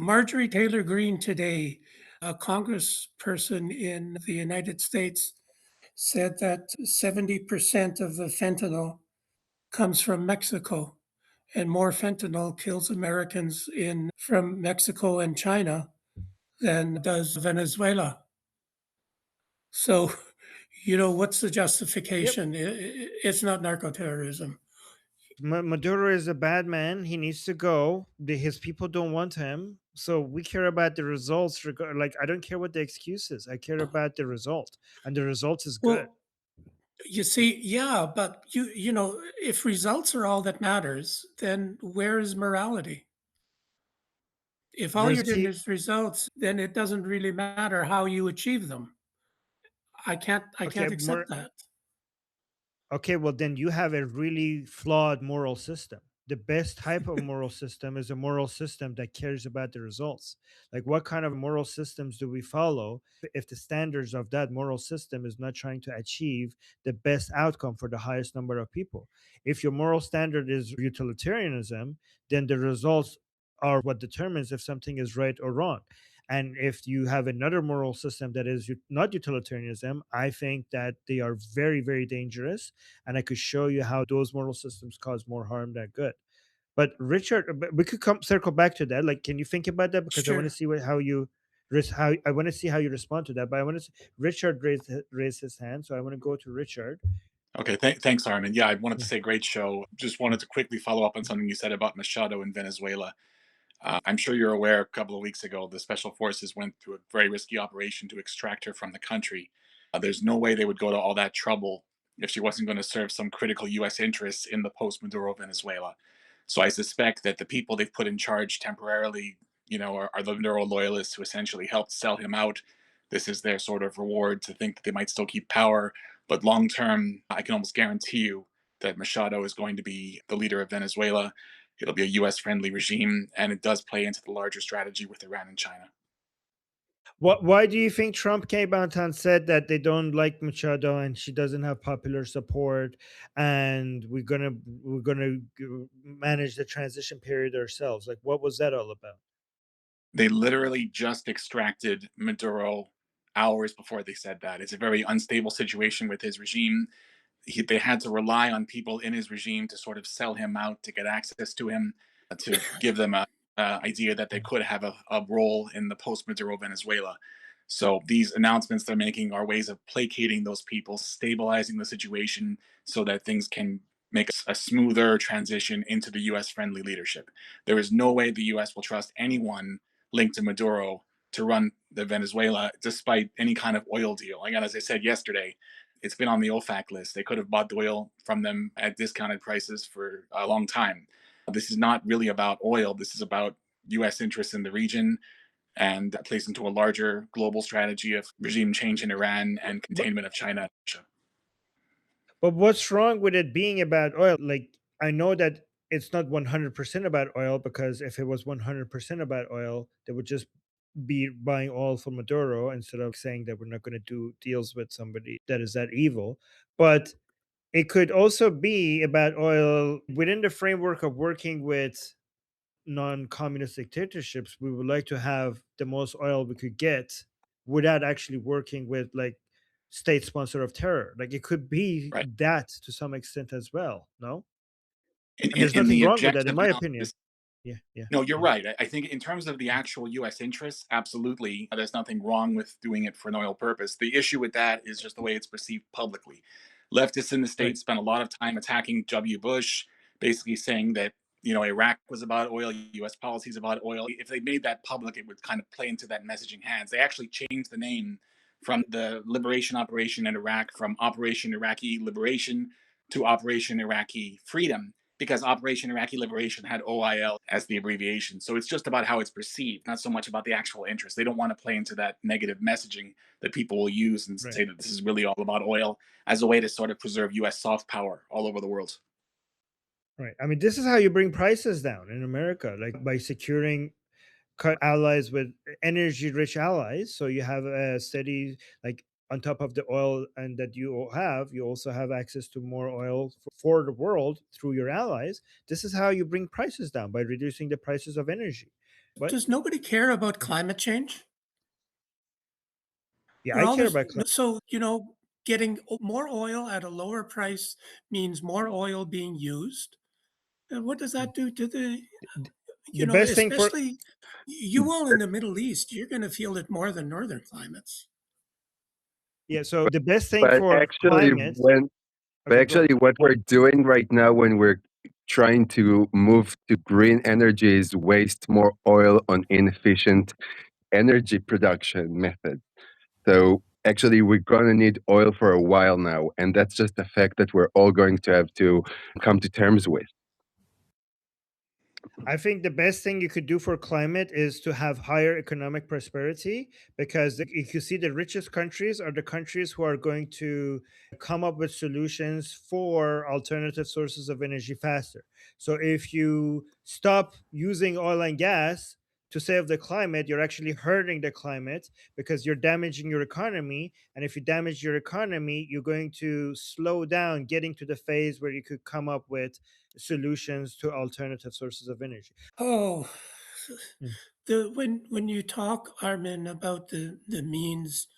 Marjorie Taylor Greene today, a congressperson in the United States, said that 70% of the fentanyl comes from Mexico, and more fentanyl kills Americans in from Mexico and China than does Venezuela. So, what's the Yep. justification? It's not narcoterrorism. Maduro is a bad man. He needs to go. His people don't want him. So we care about the results. Like, I don't care what the excuse is. I care about the result, and the result is good. Well, you see, yeah, but if results are all that matters, then where is morality? If all you're getting Versi- is results, then it doesn't really matter how you achieve them. I okay, can't accept that. okay, well, then you have a really flawed moral system. The best type of moral system is a moral system that cares about the results. Like, what kind of moral systems do we follow if the standards of that moral system is not trying to achieve the best outcome for the highest number of people? If your moral standard is utilitarianism, then the results are what determines if something is right or wrong. And if you have another moral system that is not utilitarianism, I think that they are very, very dangerous, and I could show you how those moral systems cause more harm than good. But Richard, we could come circle back to that. Like, can you think about that? Because I want to Sure. see how you how I want to see how you respond to that. But I want to Richard raised his hand, so I want to go to Richard. Okay, thanks, Armin. Yeah, I wanted to say great show. Just wanted to quickly follow up on something you said about Machado in Venezuela. I'm sure you're aware a couple of weeks ago, the special forces went through a very risky operation to extract her from the country. There's no way they would go to all that trouble if she wasn't going to serve some critical U.S. interests in the post Maduro Venezuela. So I suspect that the people they've put in charge temporarily, are the Maduro loyalists who essentially helped sell him out. This is their sort of reward to think that they might still keep power. But long term, I can almost guarantee you that Machado is going to be the leader of Venezuela. It'll be a US friendly regime, and it does play into the larger strategy with Iran and China. Why do you think Trump came out and said that they don't like Machado and she doesn't have popular support, and we're gonna manage the transition period ourselves? Like, what was that all about? They literally just extracted Maduro hours before they said that. It's a very unstable situation with his regime. They had to rely on people in his regime to sort of sell him out, to get access to him, to give them a idea that they could have a role in the post-Maduro Venezuela. So these announcements they're making are ways of placating those people, stabilizing the situation so that things can make a smoother transition into the U.S. friendly leadership. There is no way the U.S. will trust anyone linked to Maduro to run the Venezuela, despite any kind of oil deal. Again, as I said yesterday, it's been on the OFAC list. They could have bought the oil from them at discounted prices for a long time. This is not really about oil. This is about U.S. interests in the region, and that plays into a larger global strategy of regime change in Iran and But containment of China and Russia. but what's wrong with it being about oil? Like, I know that it's not 100% about oil, because if it was 100% about oil, they would just be buying oil from Maduro instead of saying that we're not going to do deals with somebody that is that evil. But it could also be about oil within the framework of working with non-communist dictatorships. We would like to have the most oil we could get without actually working with, like, state sponsor of terror. Like, it could be Right. that to some extent as well. No, In, and in, there's in nothing the wrong with that, in objective my analysis, opinion. Yeah, yeah, no, you're yeah. right. I think in terms of the actual U.S. interests, absolutely, there's nothing wrong with doing it for an oil purpose. The issue with that is just the way it's perceived publicly. Leftists in the Right. states spent a lot of time attacking W. Bush, basically saying that Iraq was about oil, U.S. policy is about oil. If they made that public, it would kind of play into that messaging hands. They actually changed the name from the liberation operation in Iraq from Operation Iraqi Liberation to Operation Iraqi Freedom, because Operation Iraqi Liberation had OIL as the abbreviation. So it's just about how it's perceived, not so much about the actual interest. They don't want to play into that negative messaging that people will use and Right. say that this is really all about oil as a way to sort of preserve US soft power all over the world. Right. I mean, this is how you bring prices down in America, like by securing cut allies with energy rich allies. So you have a steady, like, on top of the oil and that you have, you also have access to more oil for the world through your allies. This is how you bring prices down, by reducing the prices of energy. What? Does nobody care about climate change? Yeah, We're I care always about climate. so, getting more oil at a lower price means more oil being used. And what does that do to The best thing for especially you all in the Middle East, you're going to feel it more than northern climates. yeah, so the best thing But for actually, climate. but Okay, go. actually, what we're doing right now when we're trying to move to green energy is waste more oil on inefficient energy production methods. So actually, we're going to need oil for a while now, and that's just a fact that we're all going to have to come to terms with. I think the best thing you could do for climate is to have higher economic prosperity, because if you see, the richest countries are the countries who are going to come up with solutions for alternative sources of energy faster. So if you stop using oil and gas to save the climate, you're actually hurting the climate because you're damaging your economy. And if you damage your economy, you're going to slow down getting to the phase where you could come up with solutions to alternative sources of energy. Oh, Mm. when you talk, Armin, about the means,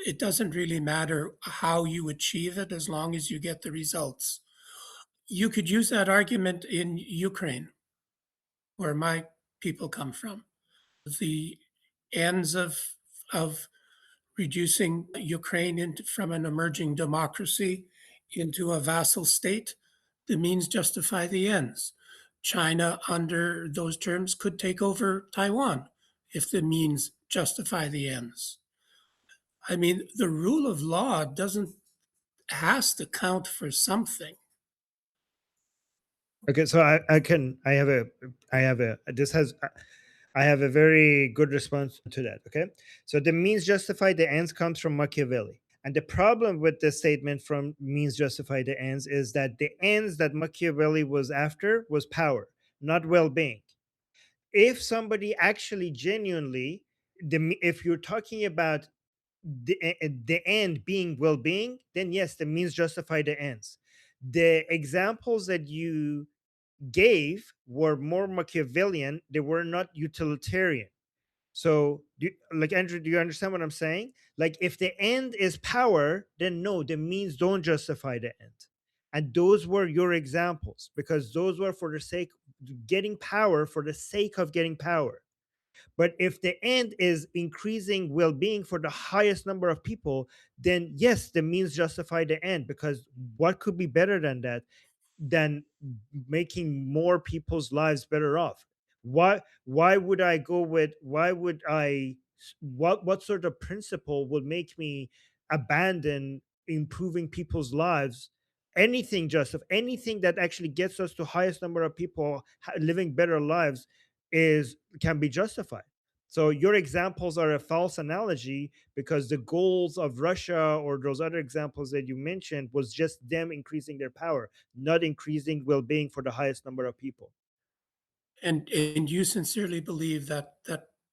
it doesn't really matter how you achieve it as long as you get the results. You could use that argument in Ukraine, where my people come from. The ends of reducing Ukraine from an emerging democracy into a vassal state, the means justify the ends. China, under those terms, could take over Taiwan if the means justify the ends. I mean, the rule of law doesn't has to count for something. Okay, so I have a very good response to that. Okay, so the means justify the ends comes from Machiavelli. And the problem with the statement from means justify the ends is that the ends that Machiavelli was after was power, not well-being. If somebody actually genuinely, if you're talking about the end being well-being, then yes, the means justify the ends. The examples that you gave were more Machiavellian, they were not utilitarian. So like, Andrew, do you understand what I'm saying? Like, if the end is power, then no, the means don't justify the end. And those were your examples, because those were for the sake getting power, for the sake of getting power. But if the end is increasing well-being for the highest number of people, then yes, the means justify the end, because what could be better than making more people's lives better off? Why would I go with why would I what sort of principle would make me abandon improving people's lives? Anything that actually gets us to highest number of people living better lives is can be justified. So your examples are a false analogy, because the goals of Russia or those other examples that you mentioned was just them increasing their power, not increasing well-being for the highest number of people. And you sincerely believe that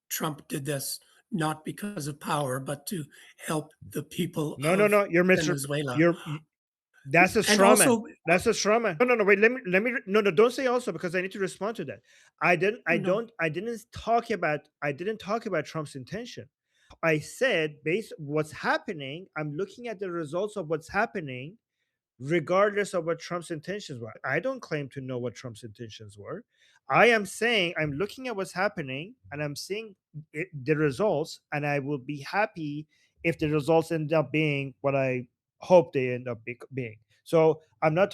Trump did this not because of power, but to help the people No, no, of no. You're Mr. Venezuela. That's a And straw man. also, That's a straw man. No, no, no. Wait. No, no. Don't say also, because I need to respond to that. no, I didn't talk about Trump's intention. I said, based what's happening, I'm looking at the results of what's happening, regardless of what Trump's intentions were. I don't claim to know what Trump's intentions were. I am saying I'm looking at what's happening and I'm seeing the results, and I will be happy if the results end up being what I hope they end up being. So I'm not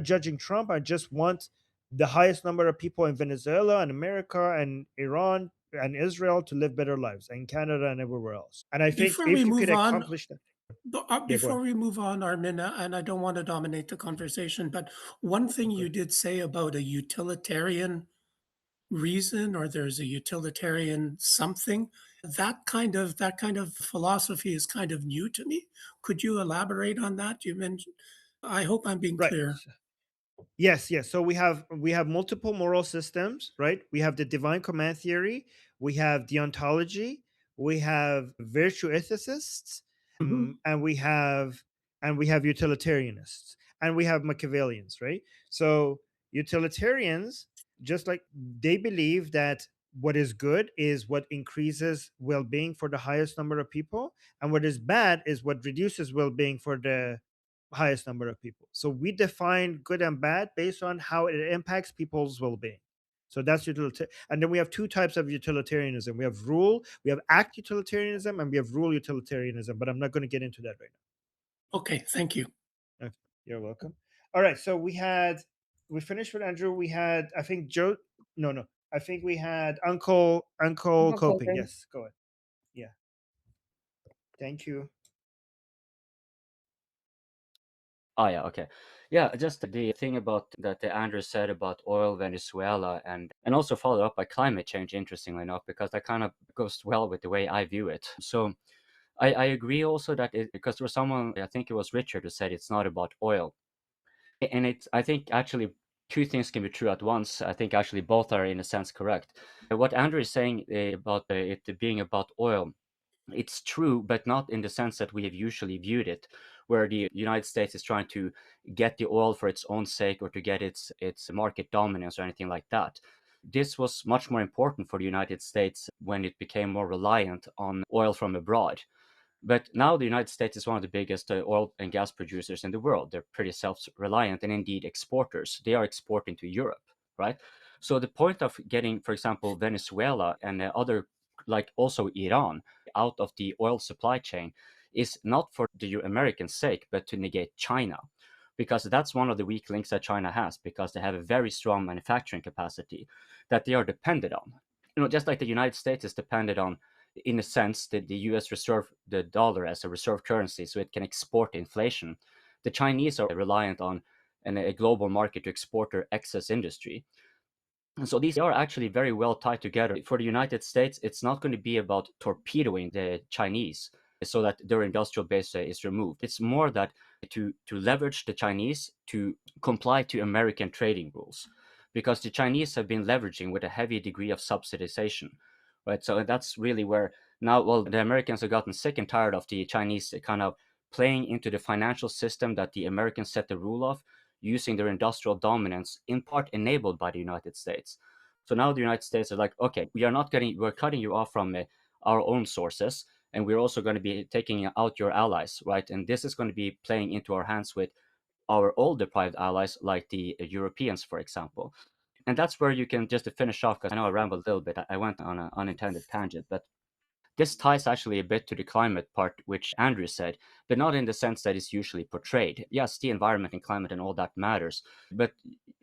judging Trump. I just want the highest number of people in Venezuela and America and Iran and Israel to live better lives, and Canada and everywhere else. And I think before we if you could move on, accomplish that, yeah, go before ahead. we move on, Armin, and I don't want to dominate the conversation, but one thing Okay. you did say about a utilitarian reason, or there's a utilitarian something, that kind of philosophy is kind of new to me. Could you elaborate on that? You mentioned, I hope I'm being Right. clear. Yes, yes. So we have multiple moral systems, right? We have the divine command theory, we have deontology, we have virtue ethicists, Mhm. and we have utilitarianists, and we have Machiavellians, right? So utilitarians, just like, they believe that what is good is what increases well-being for the highest number of people, and what is bad is what reduces well-being for the highest number of people. So we define good and bad based on how it impacts people's well-being. So that's utilitarian. And then we have two types of utilitarianism. We have act utilitarianism, and we have rule utilitarianism, but I'm not going to get into that right Okay, thank you. now. Okay, you're welcome. All right, so we finished with Andrew. We had, I think, Joe. No, I think we had Uncle Coping. Yes, go ahead. Yeah, thank you. Oh yeah, okay. Yeah, just the thing about that Andrew said about oil, Venezuela, and also followed up by climate change, interestingly enough, because that kind of goes well with the way I view it. So I agree also that because there was someone, I think it was Richard, who said it's not about oil. And I think actually two things can be true at once. I think actually both are in a sense correct. What Andrew is saying about it being about oil, it's true, but not in the sense that we have usually viewed it, where the United States is trying to get the oil for its own sake or to get its market dominance or anything like that. This was much more important for the United States when it became more reliant on oil from abroad. But now the United States is one of the biggest oil and gas producers in the world. They're pretty self-reliant and indeed exporters. They are exporting to Europe, right? So the point of getting, for example, Venezuela and other, like also Iran, out of the oil supply chain is not for the American sake, but to negate China. Because that's one of the weak links that China has, because they have a very strong manufacturing capacity that they are dependent on. Just like the United States is dependent on, in a sense, that the US reserve the dollar as a reserve currency so it can export inflation. The Chinese are reliant on a global market to export their excess industry. And so these are actually very well tied together. For the United States, it's not going to be about torpedoing the Chinese so that their industrial base is removed. It's more that to leverage the Chinese to comply to American trading rules, because the Chinese have been leveraging with a heavy degree of subsidization, right? So that's really where now, well, the Americans have gotten sick and tired of the Chinese kind of playing into the financial system that the Americans set the rule of, using their industrial dominance, in part enabled by the United States. So now the United States are like, okay, we're cutting you off from our own sources, and we're also going to be taking out your allies, right? And this is going to be playing into our hands with our old deprived allies, like the Europeans, for example. And that's where you can, just to finish off, because I know I rambled a little bit, I went on an unintended tangent, but this ties actually a bit to the climate part, which Andrew said, but not in the sense that it's usually portrayed. Yes, the environment and climate and all that matters, but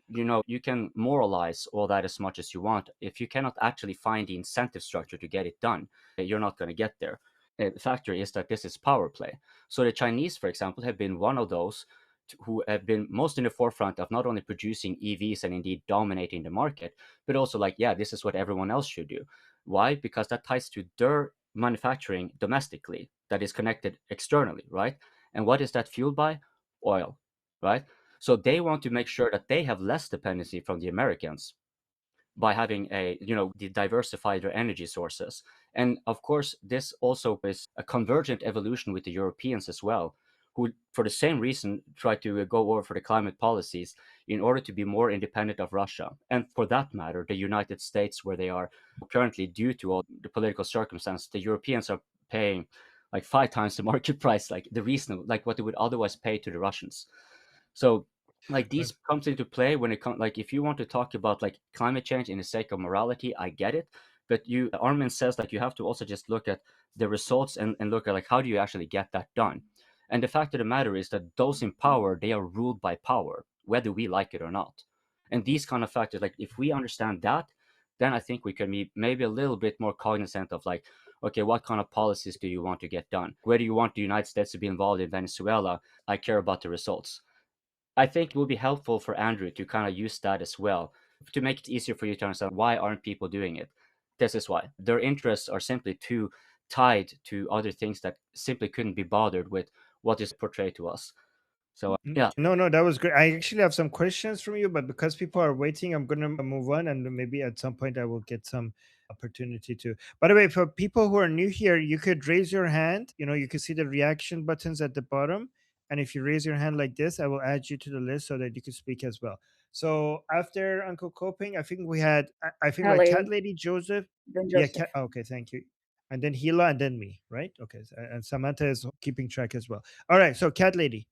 you can moralize all that as much as you want. If you cannot actually find the incentive structure to get it done, you're not going to get there. The factor is that this is power play. So the Chinese, for example, have been one of those who have been most in the forefront of not only producing EVs and indeed dominating the market, but also like, yeah, this is what everyone else should do. Why? Because that ties to their manufacturing domestically that is connected externally, right? And what is that fueled by? Oil, right? So they want to make sure that they have less dependency from the Americans by having diversify their energy sources. And of course, this also is a convergent evolution with the Europeans as well, who, for the same reason, try to go over for the climate policies in order to be more independent of Russia. And for that matter, the United States, where they are currently, due to all the political circumstances, the Europeans are paying like 5 times the market price, like the reasonable, like what they would otherwise pay to the Russians. So like these comes into play when it comes, like if you want to talk about like climate change in the sake of morality, I get it. But Armin says like you have to also just look at the results and look at like how do you actually get that done. And the fact of the matter is that those in power, they are ruled by power, whether we like it or not. And these kind of factors, like if we understand that, then I think we can be maybe a little bit more cognizant of like, okay, what kind of policies do you want to get done? Whether you want the United States to be involved in Venezuela, I care about the results. I think it will be helpful for Andrew to kind of use that as well to make it easier for you to understand why aren't people doing it. This is why their interests are simply too tied to other things that simply couldn't be bothered with what is portrayed to us. So yeah. No, that was great. I actually have some questions from you, but because people are waiting, I'm going to move on, and maybe at some point I will get some opportunity to. By the way, for people who are new here, you could raise your hand. You can see the reaction buttons at the bottom, and if you raise your hand like this, I will add you to the list so that you can speak as well. So after Uncle Koping, I think we had, I think like Kelly, Cat Lady, Joseph. then Yeah, Joseph. okay, thank you. And then Hila, and then me, right? Okay, and Samantha is keeping track as well. All right, so Cat Lady,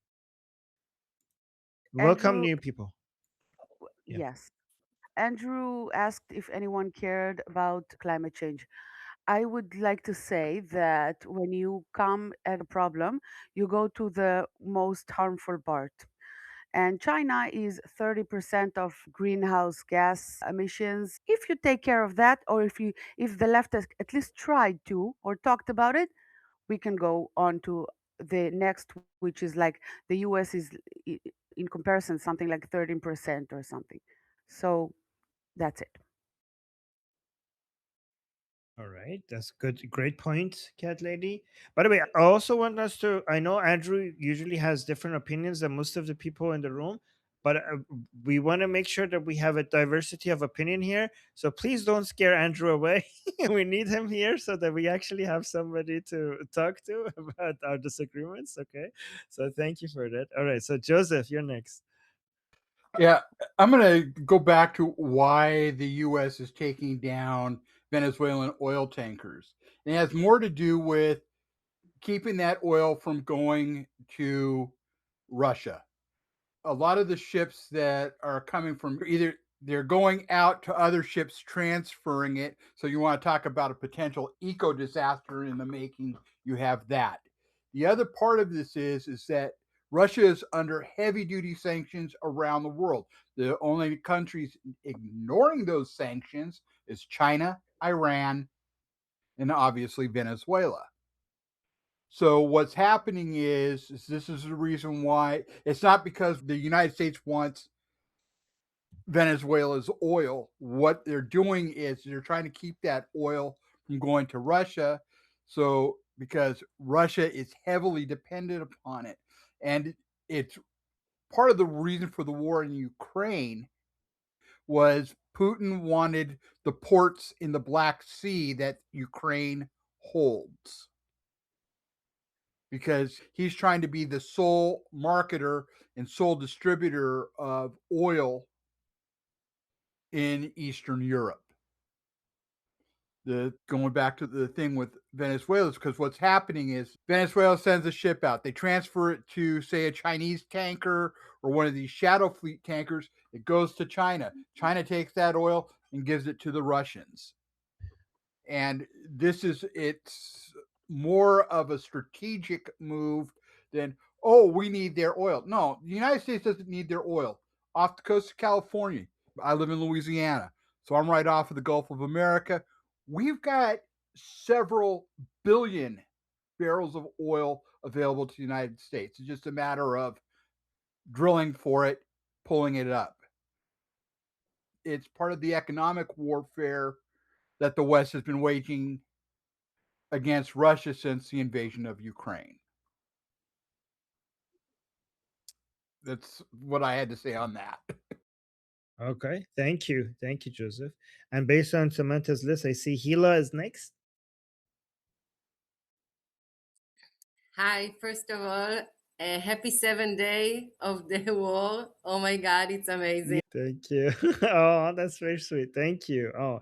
welcome Andrew, new people. Yeah. yes. Andrew asked if anyone cared about climate change. I would like to say that when you come at a problem, you go to the most harmful part. And China is 30% of greenhouse gas emissions. If you take care of that, or if the left has at least tried to or talked about it, we can go on to the next, which is like the US is in comparison something like 13% or something. So that's it. All right, that's good. Great point, Cat Lady. By the way, I also want us to. I know Andrew usually has different opinions than most of the people in the room, but we want to make sure that we have a diversity of opinion here. So please don't scare Andrew away. We need him here so that we actually have somebody to talk to about our disagreements. Okay, so thank you for that. All right, so Joseph, you're next. Yeah, I'm going to go back to why the U.S. is taking down Venezuelan oil tankers. And it has more to do with keeping that oil from going to Russia. A lot of the ships that are coming from either they're going out to other ships transferring it. So you want to talk about a potential eco disaster in the making, you have that. The other part of this is that Russia is under heavy duty sanctions around the world. The only countries ignoring those sanctions is China, Iran, and obviously Venezuela. So what's happening is this is the reason why it's not because the United States wants Venezuela's oil. What they're doing is they're trying to keep that oil from going to Russia. So because Russia is heavily dependent upon it. And it's part of the reason for the war in Ukraine was Putin wanted the ports in the Black Sea that Ukraine holds, because he's trying to be the sole marketer and sole distributor of oil in Eastern Europe. Going back to the thing with Venezuela, because what's happening is Venezuela sends a ship out. They transfer it to, say, a Chinese tanker or one of these shadow fleet tankers. It goes to China. China takes that oil and gives it to the Russians. And it's more of a strategic move than, oh, we need their oil. No, the United States doesn't need their oil. Off the coast of California, I live in Louisiana, so I'm right off of the Gulf of America. We've got several billion barrels of oil available to the United States. It's just a matter of drilling for it, pulling it up. It's part of the economic warfare that the West has been waging against Russia since the invasion of Ukraine. That's what I had to say on that. Okay, thank you, Joseph. And based on Samantha's list, I see Hila is next. Hi, first of all, a happy 7th day of the war. Oh my God, it's amazing. Thank you. Oh, that's very sweet. Thank you. Oh,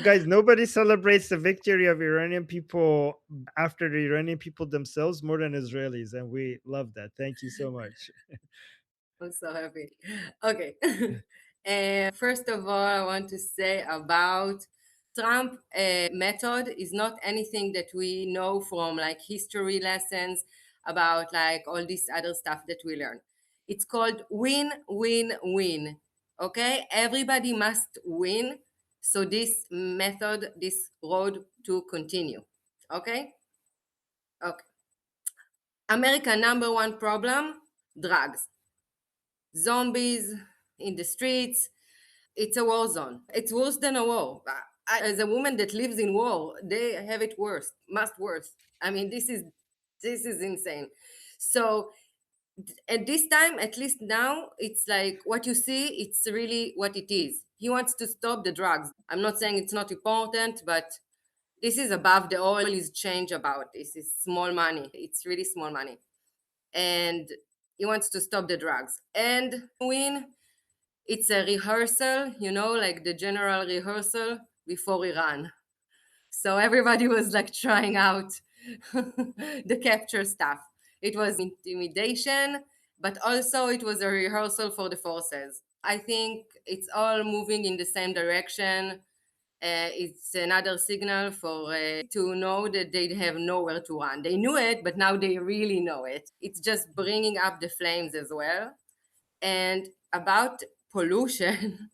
guys, nobody celebrates the victory of Iranian people after the Iranian people themselves more than Israelis, and we love that. Thank you so much. I'm so happy. Okay. First of all, I want to say about Trump method is not anything that we know from like history lessons about like all this other stuff that we learn. It's called win, win, win. Okay? Everybody must win. So this method, this road to continue. Okay? Okay. America number one problem, drugs. Zombies in the streets. It's a war zone. It's worse than a war. As a woman that lives in war, they have it worse, much worse. I mean, this is insane. So at this time, at least now, it's like what you see, it's really what it is. He wants to stop the drugs. I'm not saying it's not important, but this is above the oil is change about this. It's small money. It's really small money. And he wants to stop the drugs and win It's a rehearsal, like the general rehearsal before Iran. So everybody was like trying out the capture stuff. It was intimidation, but also it was a rehearsal for the forces. I think it's all moving in the same direction. It's another signal for to know that they have nowhere to run. They knew it, but now they really know it. It's just bringing up the flames as well. And about pollution,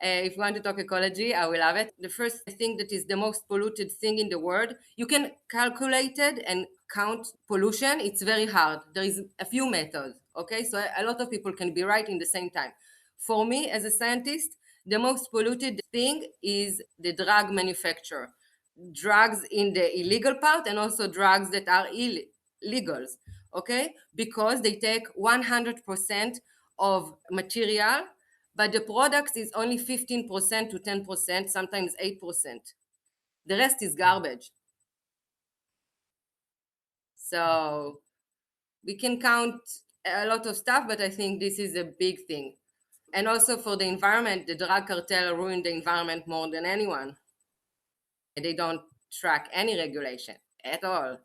if you want to talk ecology, I will love it. The first thing that is the most polluted thing in the world, you can calculate it and count pollution. It's very hard. There is a few methods, okay? So a lot of people can be right in the same time. For me, as a scientist, the most polluted thing is the drug manufacturer. Drugs in the illegal part and also drugs that are illegals, okay? Because they take 100% of material, but the product is only 15% to 10%, sometimes 8%. The rest is garbage. So we can count a lot of stuff, but I think this is a big thing. And also for the environment, the drug cartel ruined the environment more than anyone. They don't track any regulation at all.